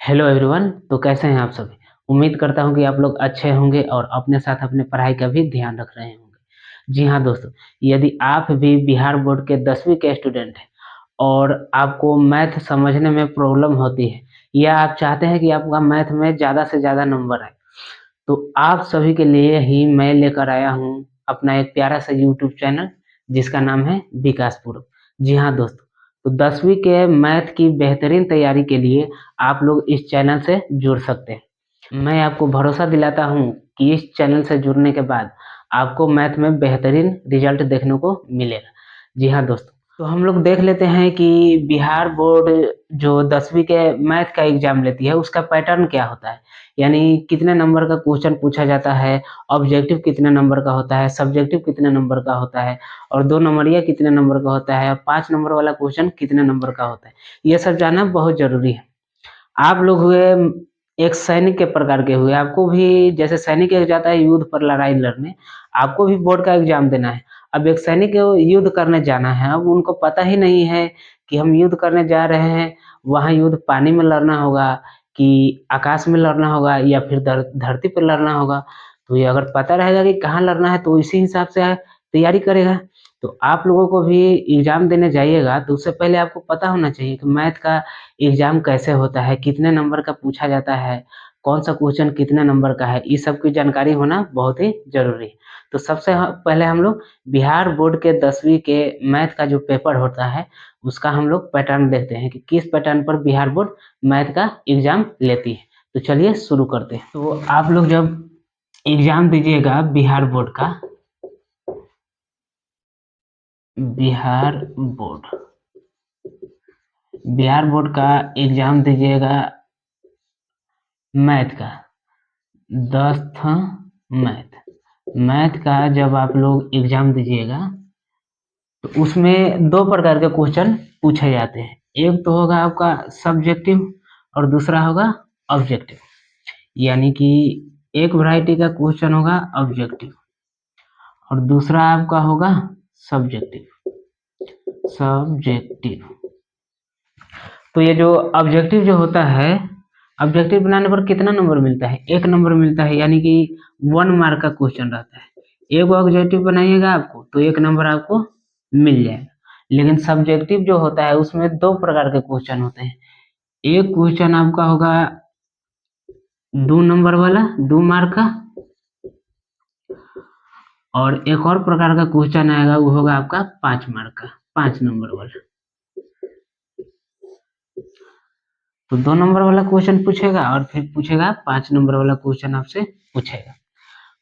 Hello everyone. तो कैसे हैं आप सभी। उम्मीद करता हूं कि आप लोग अच्छे होंगे और अपने साथ अपने पढ़ाई का भी ध्यान रख रहे होंगे। जी हाँ दोस्तों, यदि आप भी बिहार बोर्ड के 10वीं के स्टूडेंट हैं और आपको मैथ समझने में प्रॉब्लम होती है या आप चाहते हैं कि आपका मैथ में ज़्यादा से ज़्यादा नंबर आए, तो आप सभी के लिए ही मैं लेकर आया हूँ अपना एक प्यारा सा यूट्यूब चैनल जिसका नाम है विकास पूर्व। जी हाँ दोस्तों, तो 10वीं के मैथ की बेहतरीन तैयारी के लिए आप लोग इस चैनल से जुड़ सकते हैं। मैं आपको भरोसा दिलाता हूँ कि इस चैनल से जुड़ने के बाद आपको मैथ में बेहतरीन रिजल्ट देखने को मिलेगा। जी हाँ दोस्तों, तो हम लोग देख लेते हैं कि बिहार बोर्ड जो 10वीं के मैथ का एग्जाम लेती है उसका पैटर्न क्या होता है, यानी कितने नंबर का क्वेश्चन पूछा जाता है, ऑब्जेक्टिव कितने नंबर का होता है, सब्जेक्टिव कितने नंबर का होता है और 2 नंबरिया कितने नंबर का होता है और 5 नंबर वाला क्वेश्चन कितने नंबर का होता है। ये सब जानना बहुत ज़रूरी है। आप लोग हुए एक सैनिक के प्रकार के हुए, आपको भी जैसे सैनिक एक जाता है युद्ध पर लड़ाई लड़ने, आपको भी बोर्ड का एग्जाम देना है। अब एक सैनिक को युद्ध करने जाना है, अब उनको पता ही नहीं है कि हम युद्ध करने जा रहे हैं, वहाँ युद्ध पानी में लड़ना होगा कि आकाश में लड़ना होगा या फिर धरती पर लड़ना होगा। तो ये अगर पता रहेगा कि कहाँ लड़ना है तो इसी हिसाब से तैयारी करेगा। तो आप लोगों को भी एग्जाम देने जाइएगा तो उससे पहले आपको पता होना चाहिए कि मैथ का एग्जाम कैसे होता है, कितने नंबर का पूछा जाता है, कौन सा क्वेश्चन कितने नंबर का है, इस सब की जानकारी होना बहुत ही जरूरी है। तो सबसे पहले हम लोग बिहार बोर्ड के 10वीं के मैथ का जो पेपर होता है उसका हम लोग पैटर्न देखते हैं कि किस पैटर्न पर बिहार बोर्ड मैथ का एग्जाम लेती है। तो चलिए शुरू करते हैं। तो आप लोग जब एग्जाम दीजिएगा बिहार बोर्ड बिहार बोर्ड का एग्जाम दीजिएगा मैथ का, 10th मैथ मैथ का जब आप लोग एग्जाम दीजिएगा तो उसमें दो प्रकार के क्वेश्चन पूछे जाते हैं। एक तो होगा आपका सब्जेक्टिव और दूसरा होगा ऑब्जेक्टिव, यानी कि एक वैरायटी का क्वेश्चन होगा ऑब्जेक्टिव और दूसरा आपका होगा सब्जेक्टिव सब्जेक्टिव तो ये जो ऑब्जेक्टिव जो होता है, ऑब्जेक्टिव बनाने पर कितना नंबर मिलता है, 1 नंबर मिलता है, यानी कि 1 मार्क का क्वेश्चन रहता है। एक ऑब्जेक्टिव बनाइएगा आपको तो 1 नंबर आपको मिल जाएगा। लेकिन सब्जेक्टिव जो होता है उसमें दो प्रकार के क्वेश्चन होते हैं। एक क्वेश्चन आपका होगा 2 नंबर वाला, 2 मार्क का, और एक और प्रकार का क्वेश्चन आएगा वो होगा आपका 5 मार्क का, 5 नंबर वाला। तो 2 नंबर वाला क्वेश्चन पूछेगा और फिर पूछेगा 5 नंबर वाला क्वेश्चन आपसे पूछेगा।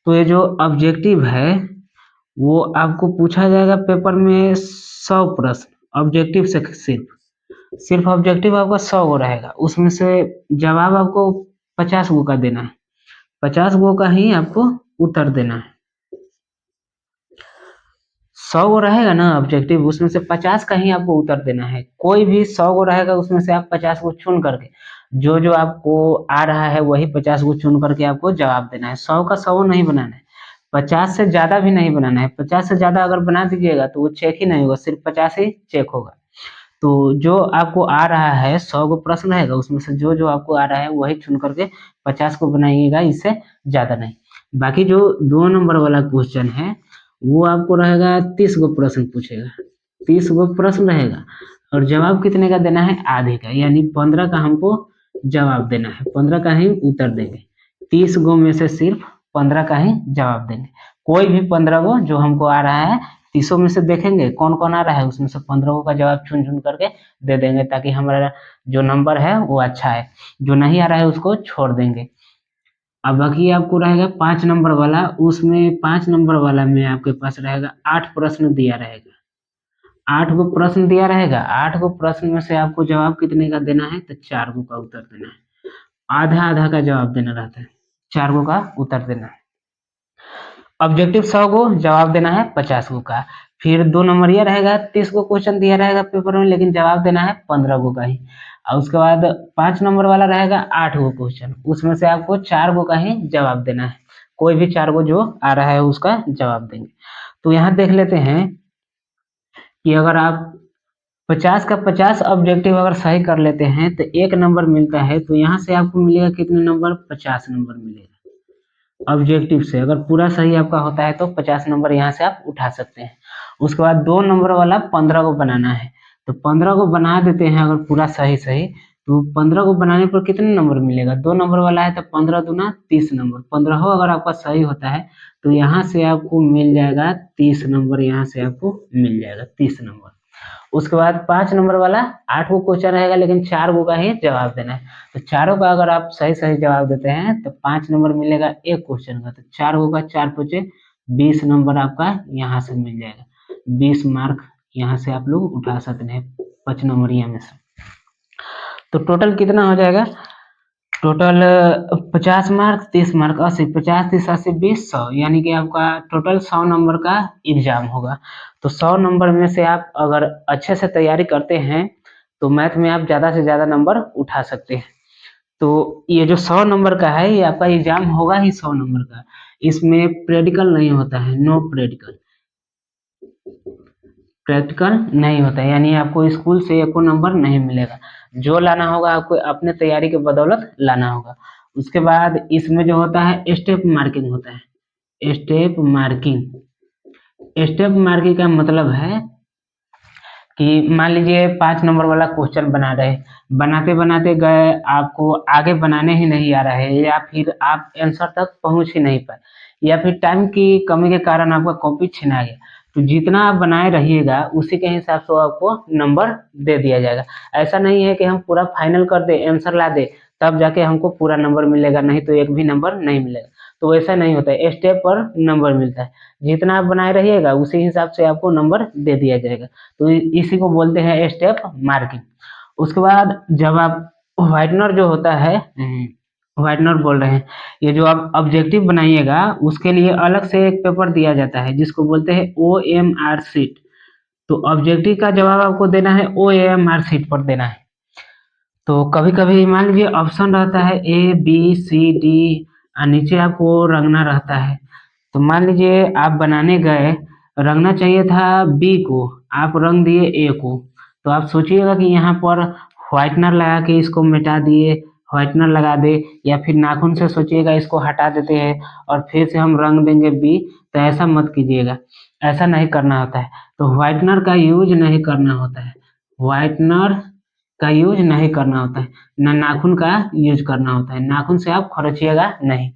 तो ये जो ऑब्जेक्टिव है वो आपको पूछा जाएगा पेपर में 100 प्रश्न ऑब्जेक्टिव से, सिर्फ ऑब्जेक्टिव आपका 100 गो रहेगा, उसमें से जवाब आपको 50 गो का देना है, 50 गो का ही आपको उत्तर देना है। 100 गो रहेगा ना ऑब्जेक्टिव, उसमें से 50 का ही आपको उत्तर देना है। कोई भी 100 गो रहेगा उसमें से आप 50 गो चुन करके जो जो आपको आ रहा है वही 50 गो चुन करके आपको जवाब देना है। 100 का 100 नहीं बनाना है, 50 से ज्यादा भी नहीं बनाना है। 50 से ज्यादा अगर बना दीजिएगा तो वो चेक ही नहीं होगा, सिर्फ 50 ही चेक होगा। तो जो आपको आ रहा है 100 गो प्रश्न रहेगा उसमें से जो जो आपको आ रहा है वही चुन करके 50 को बनाइएगा, इससे ज्यादा नहीं। बाकी जो 2 नंबर वाला क्वेश्चन है वो आपको रहेगा 30 गो प्रश्न पूछेगा, 30 गो प्रश्न रहेगा और जवाब कितने का देना है, आधे का, यानी 15 का हमको जवाब देना है, 15 का ही उत्तर देंगे। 30 गो में से सिर्फ 15 का ही जवाब देंगे। कोई भी 15 गो जो हमको आ रहा है 30 में से देखेंगे कौन कौन आ रहा है, उसमें से 15 गो का जवाब चुन चुन करके दे देंगे ताकि हमारा जो नंबर है वो अच्छा है। जो नहीं आ रहा है उसको छोड़ देंगे। अब बाकी आपको रहेगा 5 नंबर वाला, उसमें 5 नंबर वाला में आपके पास रहेगा 8 प्रश्न दिया रहेगा। 8 गो प्रश्न दिया रहेगा, 8 गो प्रश्न में से आपको जवाब कितने का देना है, तो 4 गो का उत्तर देना है। आधा आधा का जवाब देना रहता है, 4 गो का उत्तर देना है। ऑब्जेक्टिव 100 गो, जवाब देना है 50 गो का। फिर 2 नंबर यह रहेगा, 30 गो क्वेश्चन दिया रहेगा पेपर में लेकिन जवाब देना है 15 गो का ही। और उसके बाद 5 नंबर वाला रहेगा 8 गो क्वेश्चन, उसमें से आपको 4 गो का ही जवाब देना है। कोई भी 4 गो जो आ रहा है उसका जवाब देंगे। तो यहाँ देख लेते हैं कि अगर आप 50 का 50 ऑब्जेक्टिव अगर सही कर लेते हैं तो 1 नंबर मिलता है, तो यहाँ से आपको मिलेगा कितने नंबर? 50 नंबर मिलेगा ऑब्जेक्टिव से। अगर पूरा सही आपका होता है तो 50 नंबर यहाँ से आप उठा सकते हैं। उसके बाद 2 नंबर वाला 15 को बनाना है, तो 15 को बना देते हैं अगर पूरा सही सही, तो 15 को बनाने पर कितने नंबर मिलेगा? 2 नंबर वाला है तो 15 दूना 30 नंबर, 15 अगर आपका सही होता है तो यहाँ से आपको मिल जाएगा 30 नंबर, यहाँ से आपको मिल जाएगा 30 नंबर। उसके बाद 5 नंबर वाला 8 गो क्वेश्चन रहेगा, लेकिन 4 गो का ही जवाब देना है, तो चारों का अगर आप सही सही जवाब देते हैं तो 5 नंबर मिलेगा एक क्वेश्चन का, तो 4 गो का 4 पूछे 20 नंबर आपका यहाँ से मिल जाएगा। 20 मार्क यहाँ से आप लोग उठा सकते हैं 5 नंबरिया में से। तो टोटल कितना हो जाएगा? टोटल 50 मार्क 30 मार्क 80, 50 30 80 20 100, यानी कि आपका टोटल 100 नंबर का एग्जाम होगा। तो 100 नंबर में से आप अगर अच्छे से तैयारी करते हैं तो मैथ में आप ज़्यादा से ज़्यादा नंबर उठा सकते हैं। तो ये जो 100 नंबर का है ये आपका एग्जाम होगा ही 100 नंबर का, इसमें प्रैक्टिकल नहीं होता है, नो प्रैक्टिकल, प्रैक्टिकल नहीं होता है, यानी आपको स्कूल से एको नंबर नहीं मिलेगा। जो लाना होगा आपको अपने तैयारी के बदौलत लाना होगा। उसके बाद इसमें जो होता है स्टेप मार्किंग होता है। स्टेप मार्किंग का मतलब है कि मान लीजिए 5 नंबर वाला क्वेश्चन बना रहे, बनाते बनाते गए, आपको आगे बनाने ही नहीं आ रहा है, या फिर आप आंसर तक पहुंच ही नहीं पाए, या फिर टाइम की कमी के कारण आपका कॉपी छिना गया, तो जितना आप बनाए रहिएगा उसी के हिसाब से आपको नंबर दे दिया जाएगा। ऐसा नहीं है कि हम पूरा फाइनल कर दे, आंसर ला दे, तब जाके हमको पूरा नंबर मिलेगा, नहीं तो एक भी नंबर नहीं मिलेगा। तो ऐसा नहीं होता है, स्टेप पर नंबर मिलता है, जितना आप बनाए रहिएगा उसी हिसाब से आपको नंबर दे दिया जाएगा। तो इसी को बोलते हैं स्टेप मार्किंग। उसके बाद जब आप व्हाइटनर जो होता है, व्हाइटनर बोल रहे हैं, ये जो आप ऑब्जेक्टिव बनाइएगा उसके लिए अलग से एक पेपर दिया जाता है जिसको बोलते हैं OMR शीट। तो ऑब्जेक्टिव का जवाब आपको देना है OMR शीट पर देना है। तो कभी कभी मान लीजिए ऑप्शन रहता है A B C D, और नीचे आपको रंगना रहता है। तो मान लीजिए आप बनाने गए, रंगना चाहिए था बी को, आप रंग दिए ए को, तो आप सोचिएगा कि यहाँ पर व्हाइटनर लगा के इसको मिटा दिए, व्हाइटनर लगा दे, या फिर नाखून से सोचिएगा इसको हटा देते हैं और फिर से हम रंग देंगे बी, तो ऐसा मत कीजिएगा, ऐसा नहीं करना होता है। तो व्हाइटनर का यूज नहीं करना होता है, व्हाइटनर का यूज नहीं करना होता है, ना नाखून का यूज करना होता है, नाखून से आप खरोचिएगा नहीं,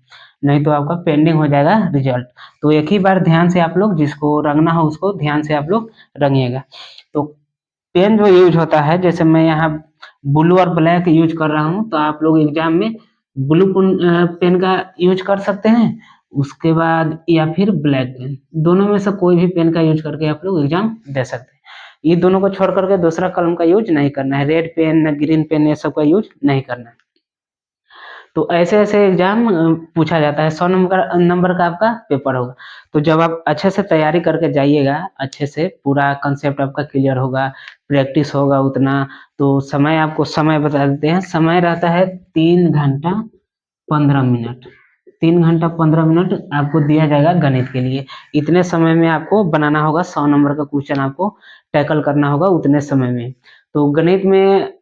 नहीं तो आपका पेंडिंग हो जाएगा रिजल्ट। तो एक ही बार ध्यान से आप लोग जिसको रंगना हो उसको ध्यान से आप लोग रंगिएगा। तो पेन जो यूज होता है, जैसे मैं यहाँ ब्लू और ब्लैक यूज कर रहा हूँ, तो आप लोग एग्जाम में ब्लू पेन का यूज कर सकते हैं, उसके बाद या फिर ब्लैक पेन, दोनों में से कोई भी पेन का यूज करके आप लोग एग्जाम दे सकते हैं। ये दोनों को छोड़ करके दूसरा कलम का यूज नहीं करना है, रेड पेन ग्रीन पेन ये सब का यूज नहीं करना है। तो ऐसे ऐसे एग्जाम पूछा जाता है, 100 नंबर का आपका पेपर होगा। तो जब आप अच्छे से तैयारी करके जाइएगा, अच्छे से पूरा कंसेप्ट आपका क्लियर होगा, प्रैक्टिस होगा उतना, तो समय आपको समय बता देते हैं, समय रहता है 3 घंटा 15 मिनट, 3 घंटा 15 मिनट आपको दिया जाएगा गणित के लिए। इतने समय में आपको बनाना होगा 100 नंबर का क्वेश्चन, आपको टैकल करना होगा उतने समय में। तो गणित में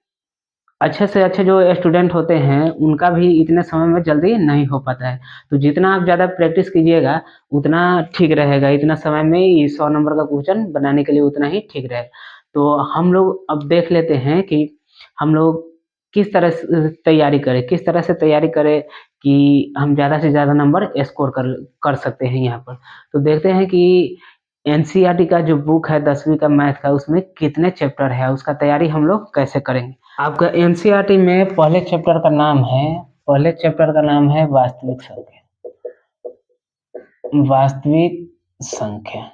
अच्छे से अच्छे जो स्टूडेंट होते हैं उनका भी इतने समय में जल्दी नहीं हो पाता है। तो जितना आप ज़्यादा प्रैक्टिस कीजिएगा उतना ठीक रहेगा, इतना समय में ये 100 नंबर का क्वेश्चन बनाने के लिए उतना ही ठीक रहेगा। तो हम लोग अब देख लेते हैं कि हम लोग किस तरह से तैयारी करें, किस तरह से तैयारी करें कि हम ज़्यादा से ज़्यादा नंबर स्कोर कर सकते हैं यहाँ पर। तो देखते हैं कि एनसीईआरटी का जो बुक है 10वीं का मैथ का, उसमें कितने चैप्टर है, उसका तैयारी हम लोग कैसे करेंगे। आपका एनसीईआरटी में पहले चैप्टर का नाम है वास्तविक संख्या। वास्तविक संख्या,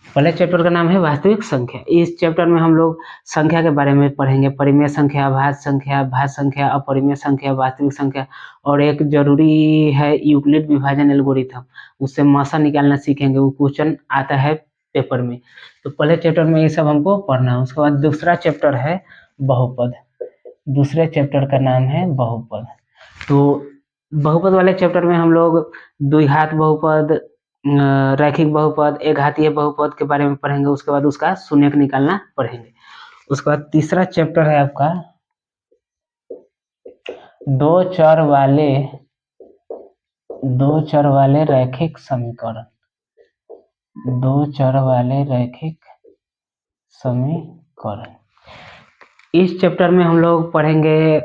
पहले चैप्टर का नाम है वास्तविक संख्या। इस चैप्टर में हम लोग संख्या के बारे में पढ़ेंगे, परिमेय संख्या, भाज्य संख्या, अपरिमेय संख्या, वास्तविक संख्या, और एक जरूरी है यूक्लिड विभाजन एल्गोरिथम, उससे मासा निकालना सीखेंगे, वो क्वेश्चन आता है पेपर में। तो पहले चैप्टर में ये सब हमको पढ़ना है। उसके बाद दूसरा चैप्टर है बहुपद, दूसरे चैप्टर का नाम है बहुपद। तो बहुपद वाले चैप्टर में हम लोग द्विघात बहुपद, रैखिक बहुपद, एक घातीय बहुपद के बारे में पढ़ेंगे, उसके बाद उसका शून्यक निकालना पढ़ेंगे। उसके बाद तीसरा चैप्टर है आपका दो चर वाले रैखिक समीकरण। दो चर वाले रैखिक समीकरण, इस चैप्टर में हम लोग पढ़ेंगे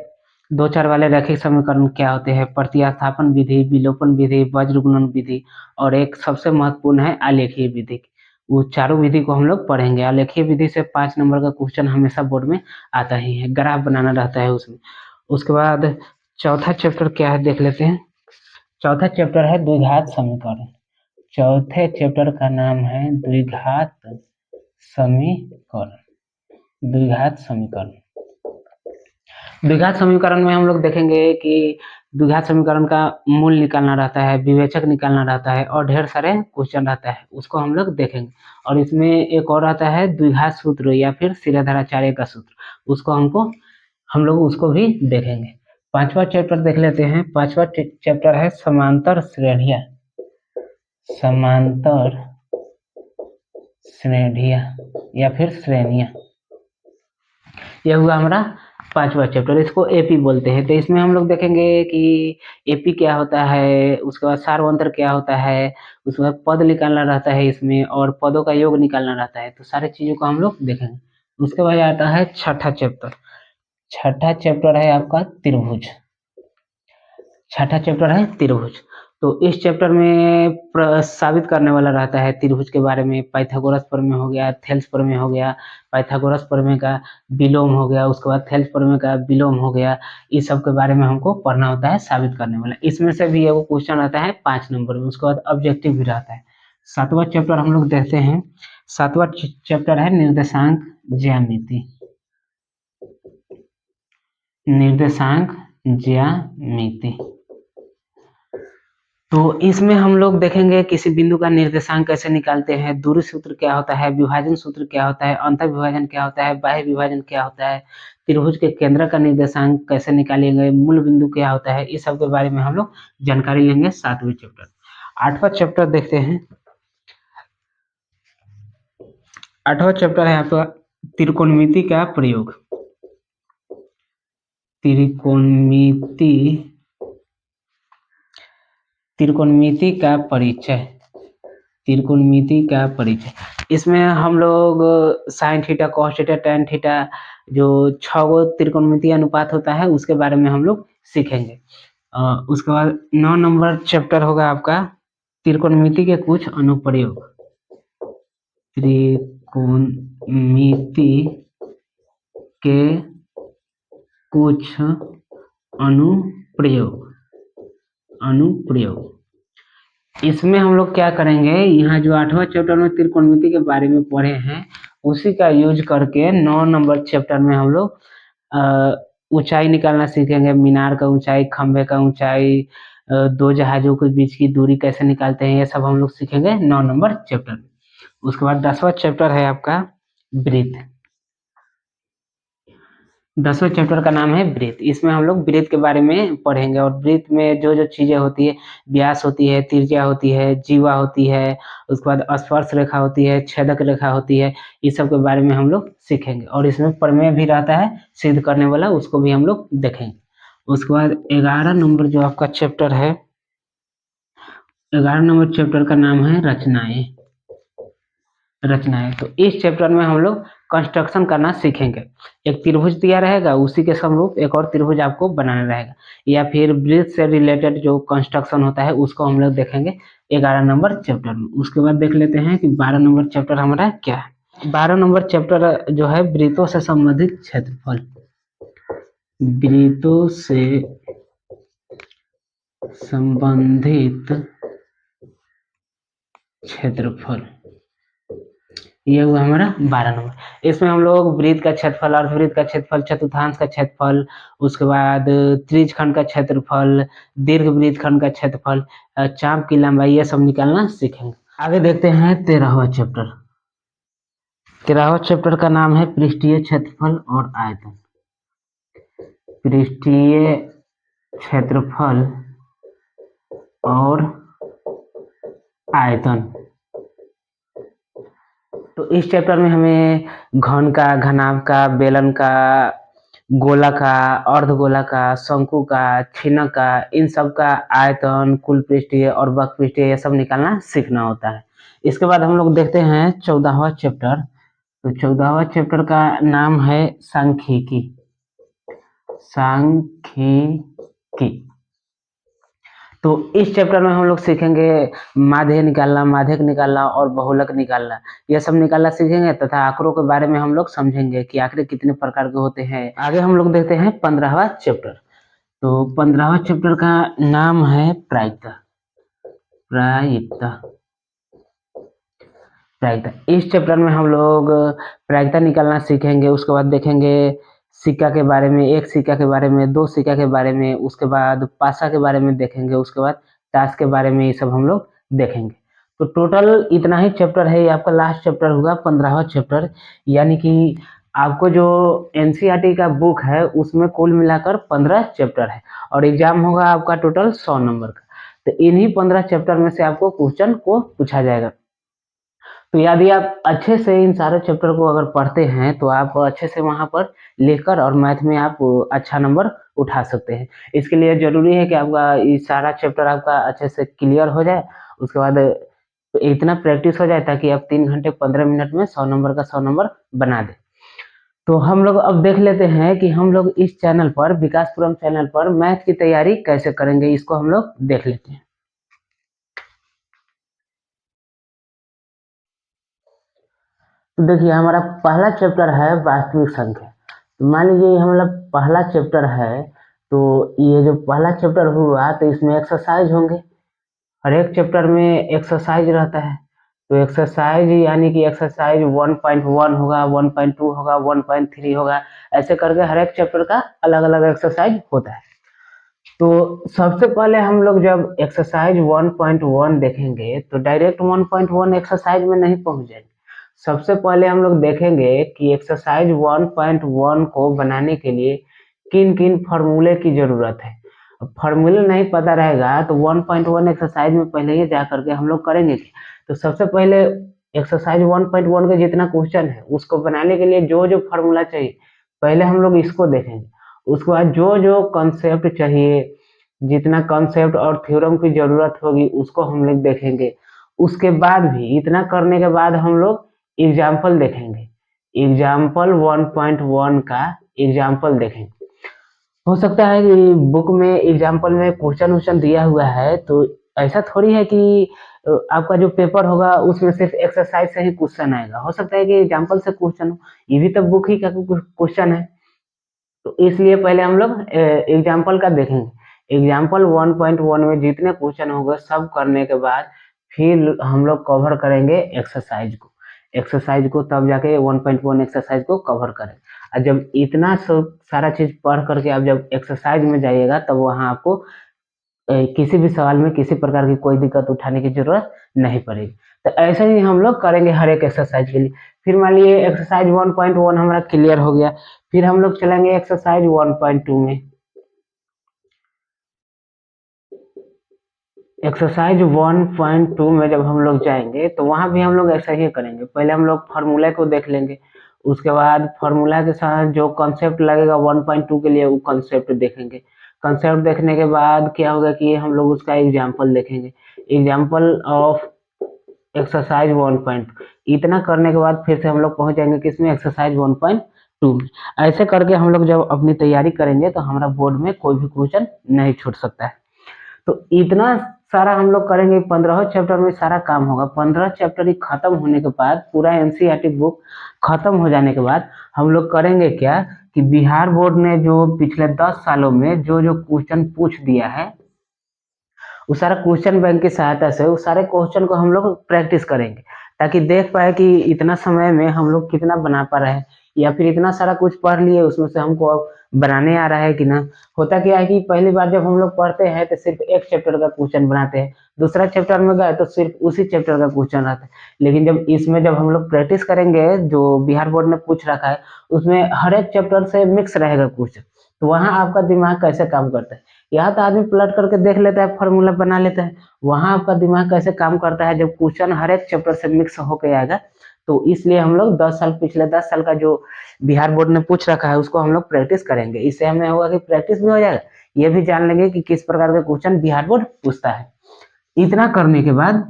दो चर वाले रैखिक समीकरण क्या होते हैं, प्रतिस्थापन विधि, विलोपन विधि, वज्र गुणन विधि, और एक सबसे महत्वपूर्ण है आलेखीय विधि। वो चारों विधि को हम लोग पढ़ेंगे। आलेखीय विधि से 5 नंबर का क्वेश्चन हमेशा बोर्ड में आता ही है, ग्राफ बनाना रहता है उसमें। उसके बाद चौथा चैप्टर क्या है देख लेते हैं। चौथा चैप्टर है द्विघात समीकरण। चौथे चैप्टर का नाम है द्विघात समीकरण। द्विघात समीकरण, द्विघात समीकरण में हम लोग देखेंगे कि द्विघात समीकरण का मूल निकालना रहता है, विवेचक निकालना रहता है, और ढेर सारे क्वेश्चन रहता है, उसको हम लोग देखेंगे। और इसमें एक और आता है द्विघात सूत्र या फिर शिरोधाराचार्य का सूत्र, उसको हम लोग उसको भी देखेंगे। पांचवा चैप्टर देख लेते हैं। पांचवा चैप्टर है समांतर श्रेणियां। समांतर श्रेणियां या फिर श्रेणियां, यह हुआ हमारा पांचवा चैप्टर। इसको एपी बोलते हैं। तो इसमें हम लोग देखेंगे कि एपी क्या होता है, उसके बाद सार्वंतर क्या होता है, उसके बाद पद निकालना रहता है इसमें, और पदों का योग निकालना रहता है। तो सारे चीजों को हम लोग देखेंगे। उसके बाद आता है छठा चैप्टर। छठा चैप्टर है आपका त्रिभुज। छठा चैप्टर है त्रिभुज। तो इस चैप्टर में साबित करने वाला रहता है त्रिभुज के बारे में। पाइथागोरस प्रमेय हो गया, थेल्स प्रमेय हो गया, पाइथागोरस प्रमेय का विलोम हो गया, उसके बाद थेल्स प्रमेय का विलोम हो गया। इस सब के बारे में हमको पढ़ना होता है, साबित करने वाला। इसमें से भी एगो क्वेश्चन आता है 5 नंबर में। उसके बाद ऑब्जेक्टिव भी रहता है। सातवां चैप्टर हम लोग देखते हैं। सातवां चैप्टर है निर्देशांक ज्यामिति। निर्देशांक ज्यामिति, तो इसमें हम लोग देखेंगे किसी बिंदु का निर्देशांक कैसे निकालते हैं, दूरी सूत्र क्या होता है, विभाजन सूत्र क्या होता है, अंतर विभाजन क्या होता है, बाह्य विभाजन क्या होता है, त्रिभुज के केंद्र का निर्देशांक कैसे निकालेंगे, मूल बिंदु क्या होता है, इस सब के बारे में हम लोग जानकारी लेंगे 7वें चैप्टर। 8वां चैप्टर देखते हैं। 8वां चैप्टर है आपका त्रिकोणमिति का प्रयोग। त्रिकोणमिति, त्रिकोणमिति का परिचय। त्रिकोणमिति का परिचय, इसमें हम लोग sine theta, cos theta, tan theta, जो 6 गो त्रिकोणमिति अनुपात होता है उसके बारे में हम लोग सीखेंगे। उसके बाद 9 नंबर चैप्टर होगा आपका त्रिकोणमिति के कुछ अनुप्रयोग। त्रिकोणमिति के कुछ अनुप्रयोग। इसमें हम लोग क्या करेंगे, यहाँ जो 8वां चैप्टर में त्रिकोणमिति के बारे में पढ़े हैं उसी का यूज करके 9 नंबर चैप्टर में हम लोग ऊंचाई निकालना सीखेंगे। मीनार का ऊंचाई, खंबे का ऊंचाई, दो जहाजों के बीच की दूरी कैसे निकालते हैं, ये सब हम लोग सीखेंगे 9 नंबर चैप्टर में। उसके बाद 10वां चैप्टर है आपका वृत्त। 10वें चैप्टर का नाम है वृत्त। इसमें हम लोग वृत्त के बारे में पढ़ेंगे, और वृत्त में जो जो चीजें होती है, व्यास होती है, त्रिज्या होती है, जीवा होती है, उसके बाद स्पर्श रेखा होती है, छेदक रेखा होती है, इस सब के बारे में हम लोग सीखेंगे। और इसमें प्रमेय भी रहता है सिद्ध करने वाला, उसको भी हम लोग देखेंगे। उसके बाद 11 नंबर जो आपका चैप्टर है, 11 नंबर चैप्टर का नाम है रचनाएं। रचनाएं, तो इस चैप्टर में हम लोग कंस्ट्रक्शन करना सीखेंगे। एक त्रिभुज दिया रहेगा, उसी के समरूप एक और त्रिभुज आपको बनाना रहेगा, या फिर वृत्त से रिलेटेड जो कंस्ट्रक्शन होता है उसको हम लोग देखेंगे 11 नंबर चैप्टर में। उसके बाद देख लेते हैं कि 12 नंबर चैप्टर हमारा क्या है। 12 नंबर चैप्टर जो है वृत्तों से संबंधित क्षेत्रफल। वृत्तों से संबंधित क्षेत्रफल, ये हुआ हमारा 12 नंबर। इसमें हम लोग वृत्त का क्षेत्रफल, अर्धवृत्त का क्षेत्रफल, चतुर्थांश का क्षेत्रफल, उसके बाद त्रिज्यखंड का क्षेत्रफल, दीर्घ वृत्त खंड का क्षेत्रफल, चाप की लंबाई, ये सब निकालना सीखेंगे। आगे देखते हैं 13वां चैप्टर। 13वां चैप्टर का नाम है पृष्ठीय क्षेत्रफल और आयतन। पृष्ठीय क्षेत्रफल और आयतन। तो इस चैप्टर में हमें घन का, घनाभ का, बेलन का, गोला का, अर्धगोला का, शंकु का, छेदक का, इन सब का आयतन, कुल पृष्ठीय और वक्र पृष्ठीय ये सब निकालना सीखना होता है। इसके बाद हम लोग देखते हैं 14वां चैप्टर। तो 14वां चैप्टर का नाम है सांख्यिकी। सांख्यिकी। तो इस चैप्टर में हम लोग सीखेंगे माध्य निकालना, माध्यक निकालना और बहुलक निकालना, यह सब निकालना सीखेंगे तथा आंकड़ों के बारे में हम लोग समझेंगे कि आंकड़े कितने प्रकार के होते हैं। आगे हम लोग देखते हैं 15वां चैप्टर। तो 15वां चैप्टर का नाम है प्रायिकता। प्रायिकता। प्रायिकता। इस चैप्टर में हम लोग प्रायिकता निकालना सीखेंगे। उसके बाद देखेंगे सिक्का के बारे में, एक सिक्का के बारे में, दो सिक्का के बारे में, उसके बाद पासा के बारे में देखेंगे, उसके बाद ताश के बारे में, ये सब हम लोग देखेंगे। तो टोटल इतना ही चैप्टर है, ये आपका लास्ट चैप्टर होगा 15वां चैप्टर। यानी कि आपको जो एनसीईआरटी का बुक है उसमें कुल मिलाकर 15 चैप्टर है और एग्जाम होगा आपका टोटल 100 नंबर का। तो इन्हीं 15 चैप्टर में से आपको क्वेश्चन को पूछा जाएगा। तो यदि आप अच्छे से इन सारे चैप्टर को अगर पढ़ते हैं तो आप अच्छे से वहाँ पर लेकर और मैथ में आप अच्छा नंबर उठा सकते हैं। इसके लिए ज़रूरी है कि आपका ये सारा चैप्टर आपका अच्छे से क्लियर हो जाए। उसके बाद इतना प्रैक्टिस हो जाए ताकि आप 3 घंटे 15 मिनट में 100 नंबर का 100 नंबर बना दें। तो हम लोग अब देख लेते हैं कि हम लोग इस चैनल पर, विकासपुरम चैनल पर मैथ की तैयारी कैसे करेंगे, इसको हम लोग देख लेते हैं। तो देखिए हमारा पहला चैप्टर है वास्तविक संख्या। तो मान लीजिए ये हमारा पहला चैप्टर है। तो ये जो पहला चैप्टर हुआ तो इसमें एक्सरसाइज होंगे। हर एक चैप्टर में एक्सरसाइज रहता है। तो एक्सरसाइज यानी कि एक्सरसाइज 1.1 होगा, 1.2 होगा, 1.3 होगा, ऐसे करके हर एक चैप्टर का अलग अलग एक्सरसाइज होता है। तो सबसे पहले हम लोग जब एक्सरसाइज 1.1 देखेंगे तो डायरेक्ट 1.1 एक्सरसाइज में नहीं पहुंच जाएंगे। सबसे पहले हम लोग देखेंगे कि एक्सरसाइज 1.1 को बनाने के लिए किन किन फार्मूले की जरूरत है। फार्मूले नहीं पता रहेगा तो 1.1 एक्सरसाइज में पहले ही जा करके हम लोग करेंगे क्या? तो सबसे पहले एक्सरसाइज 1.1 का जितना क्वेश्चन है उसको बनाने के लिए जो जो फार्मूला चाहिए पहले हम लोग इसको देखेंगे। उसके बाद जो जो कॉन्सेप्ट चाहिए, जितना कॉन्सेप्ट और थ्योरम की जरूरत होगी उसको हम लोग देखेंगे। उसके बाद भी इतना करने के बाद हम लोग एग्जाम्पल देखेंगे। एग्जाम्पल 1.1 का एग्जाम्पल देखेंगे। हो सकता है कि बुक में एग्जाम्पल में क्वेश्चन वोश्चन दिया हुआ है तो ऐसा थोड़ी है कि आपका जो पेपर होगा उसमें सिर्फ एक्सरसाइज से ही क्वेश्चन आएगा। हो सकता है कि एग्जाम्पल से क्वेश्चन हो, ये भी तो बुक ही का क्वेश्चन है। तो इसलिए पहले हम लोग एग्जाम्पल का देखेंगे। एग्जाम्पल 1.1 में जितने क्वेश्चन होंगे सब करने के बाद फिर हम लोग कवर करेंगे एक्सरसाइज को। एक्सरसाइज को तब जाके 1.1 एक्सरसाइज को कवर करें। और जब इतना सब सारा चीज पढ़ करके आप जब एक्सरसाइज में जाइएगा तब वहाँ आपको किसी भी सवाल में किसी प्रकार की कोई दिक्कत उठाने की जरूरत नहीं पड़ेगी। तो ऐसे ही हम लोग करेंगे हर एक एक्सरसाइज के लिए। फिर मान लिए एक्सरसाइज 1.1 हमारा क्लियर हो गया, फिर हम लोग चलेंगे एक्सरसाइज 1.2 में। एक्सरसाइज 1.2 में जब हम लोग जाएंगे तो वहां भी हम लोग ऐसा ही करेंगे। पहले हम लोग फार्मूला को देख लेंगे। उसके बाद फार्मूला के साथ जो कॉन्सेप्ट लगेगा 1.2 के लिए वो कॉन्सेप्ट देखेंगे। कॉन्सेप्ट देखने के बाद क्या होगा कि हम लोग उसका एग्जाम्पल देखेंगे। एग्जाम्पल ऑफ एक्सरसाइज 1.2 इतना करने के बाद फिर से हम लोग पहुंच जाएंगे किसमें, एक्सरसाइज 1.2 में। ऐसे करके हम लोग जब अपनी तैयारी करेंगे तो हमारा बोर्ड में कोई भी क्वेश्चन नहीं छूट सकता है। तो इतना सारा हम लोग करेंगे, 15 चैप्टर में सारा काम होगा। 15 चैप्टर ही खत्म होने के बाद, पूरा एनसीईआरटी बुक खत्म हो जाने के बाद हम लोग करेंगे क्या कि बिहार बोर्ड ने जो पिछले 10 सालों में जो जो क्वेश्चन पूछ दिया है उस सारा क्वेश्चन बैंक की सहायता से उस सारे क्वेश्चन को हम लोग प्रैक्टिस करेंगे ताकि देख पाए कि इतना समय में हम लोग कितना बना पा रहे हैं, या फिर इतना सारा कुछ पढ़ लिए उसमें से हमको अब बनाने आ रहा है कि ना। होता क्या है कि पहली बार जब हम लोग पढ़ते हैं तो सिर्फ एक चैप्टर का क्वेश्चन बनाते हैं, दूसरा चैप्टर में गए तो सिर्फ उसी चैप्टर का क्वेश्चन रहता है। लेकिन जब हम लोग प्रैक्टिस करेंगे जो बिहार बोर्ड ने पूछ रखा है उसमें हर एक चैप्टर से मिक्स रहेगा क्वेश्चन। तो वहाँ आपका दिमाग कैसे काम करता है यहाँ तो आदमी पलट करके देख लेता है, फॉर्मूला बना लेता है। वहाँ आपका दिमाग कैसे काम करता है, जब क्वेश्चन हर एक चैप्टर से मिक्स होके आएगा, तो इसलिए हम लोग 10 साल, पिछले 10 साल का जो बिहार बोर्ड ने पूछ रखा है उसको हम लोग प्रैक्टिस करेंगे। इससे हमें होगा कि प्रैक्टिस भी हो जाएगा, ये भी जान लेंगे कि किस प्रकार के क्वेश्चन बिहार बोर्ड पूछता है। इतना करने के बाद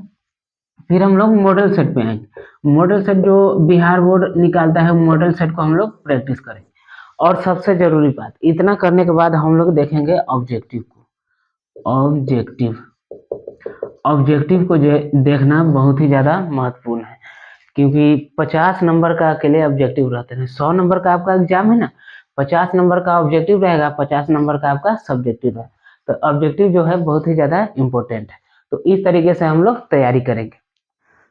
फिर हम लोग मॉडल सेट पे आएंगे। मॉडल सेट जो बिहार बोर्ड निकालता है, मॉडल सेट को हम लोग प्रैक्टिस करेंगे। और सबसे जरूरी बात, इतना करने के बाद हम लोग देखेंगे ऑब्जेक्टिव को। ऑब्जेक्टिव ऑब्जेक्टिव को जो देखना बहुत ही ज़्यादा महत्वपूर्ण है, क्योंकि 50 नंबर का अकेले ऑब्जेक्टिव रहते हैं। 100 नंबर का आपका एग्जाम है ना, 50 नंबर का ऑब्जेक्टिव रहेगा, 50 नंबर का आपका सब्जेक्टिव है। तो ऑब्जेक्टिव जो है बहुत ही ज़्यादा इंपॉर्टेंट है। तो इस तरीके से हम लोग तैयारी करेंगे।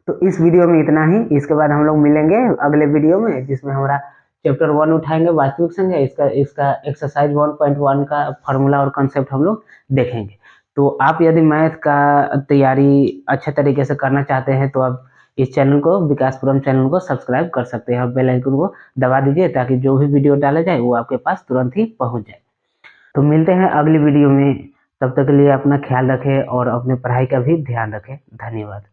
तो इस वीडियो में इतना ही। इसके बाद हम लोग मिलेंगे अगले वीडियो में, जिसमें हमारा चैप्टर 1 उठाएंगे, वास्तविक संख्या। इसका इसका एक्सरसाइज 1.1 का फार्मूला और कंसेप्ट हम लोग देखेंगे। तो आप यदि मैथ का तैयारी अच्छे तरीके से करना चाहते हैं तो आप इस चैनल को, विकासपुरम चैनल को सब्सक्राइब कर सकते हैं और बेल आइकन को दबा दीजिए, ताकि जो भी वीडियो डाला जाए वो आपके पास तुरंत ही पहुंच जाए। तो मिलते हैं अगली वीडियो में। तब तक के लिए अपना ख्याल रखें और अपने पढ़ाई का भी ध्यान रखें। धन्यवाद।